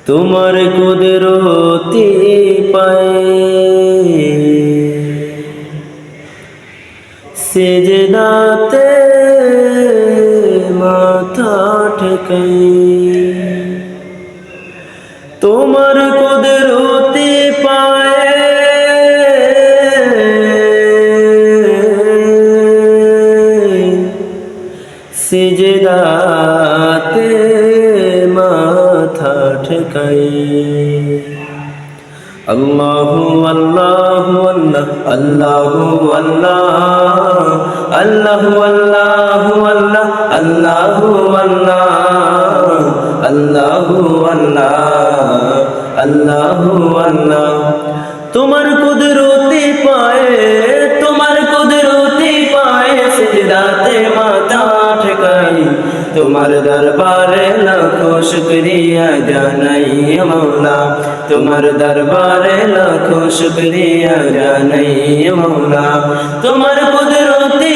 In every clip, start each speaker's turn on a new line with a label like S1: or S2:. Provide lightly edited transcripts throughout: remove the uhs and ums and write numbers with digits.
S1: তোমার কুদরতি পায়ে সিজদাতে মাথা ঠেকাই। তোমার কুদরতি পায়ে সিজদাতে মাথা ঠেকাই। আল্লাহু আল্লাহু আল্লাহ আল্লাহু আল্লাহ আল্লাহু আল্লাহু আল্লাহ আল্লাহু আল্লাহ আল্লাহু আল্লাহ আল্লাহু আল্লাহ। তোমার কুদরতি পায়ে সিজদাতে মাথা ঠেকাই। তোমার দরবারে লাখো শুকরিয়া জানাই মৌলা। তোমার দরবারে লাখো শুকরিয়া জানাই মৌলা। তোমার কুদরতি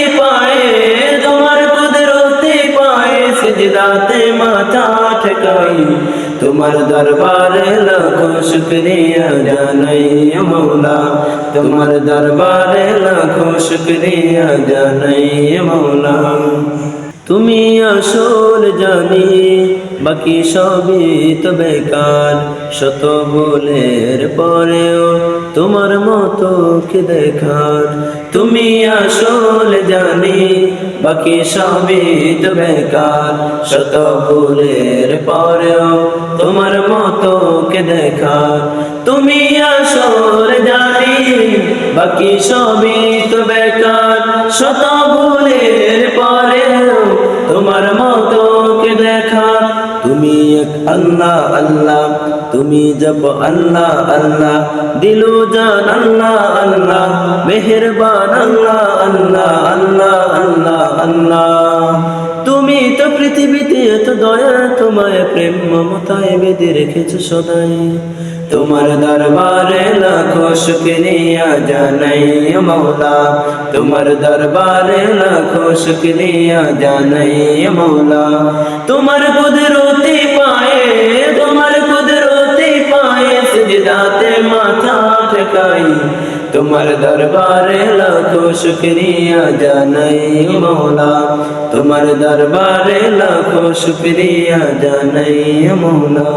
S1: পায়ে সিজদাতে মাথা ঠেকাই। তোমার দরবারে লাখো শুকরিয়া জানাই মৌলা। তোমার দরবারে লাখো শুকরিয়া জানাই মৌলা। তুমি আসল জানি বাকি সবই তো বেকার। শত ভুলের পরেও তোমার মতো কে দেখার। তুমি আসল জানি বাকি সবই তো বেকার। শত ভুলের পরেও তোমার মতো কে দেখার। তুমি আসল জানি বাকি সবই তো বেকার। শত ভুলের পরেও তোমার মতো কে দেখা। তুমি এক আল্লাহ আল্লাহ, তুমি জপ আল্লাহ আল্লাহ, দিলো জান আল্লাহ আল্লাহ, মেহেরবান আল্লাহ আল্লাহ আল্লাহ আল্লাহ আল্লাহ। তুমি তো পৃথিবীতে এত দয়া, তোমায় প্রেম মমতায় বেঁধে রেখেছো সদাই। তোমার দরবারে লাখো শুকরিয়া জানাই মৌলা। তোমার দরবারে লাখো শুকরিয়া জানাই মৌলা। তোমার কুদরতি পায়ে সিজদাতে মাথা ঠেকাই। তোমার দরবারে লাখো শুকরিয়া জানাই মৌলা। তোমার দরবারে লাখো শুকরিয়া জানাই মৌলা।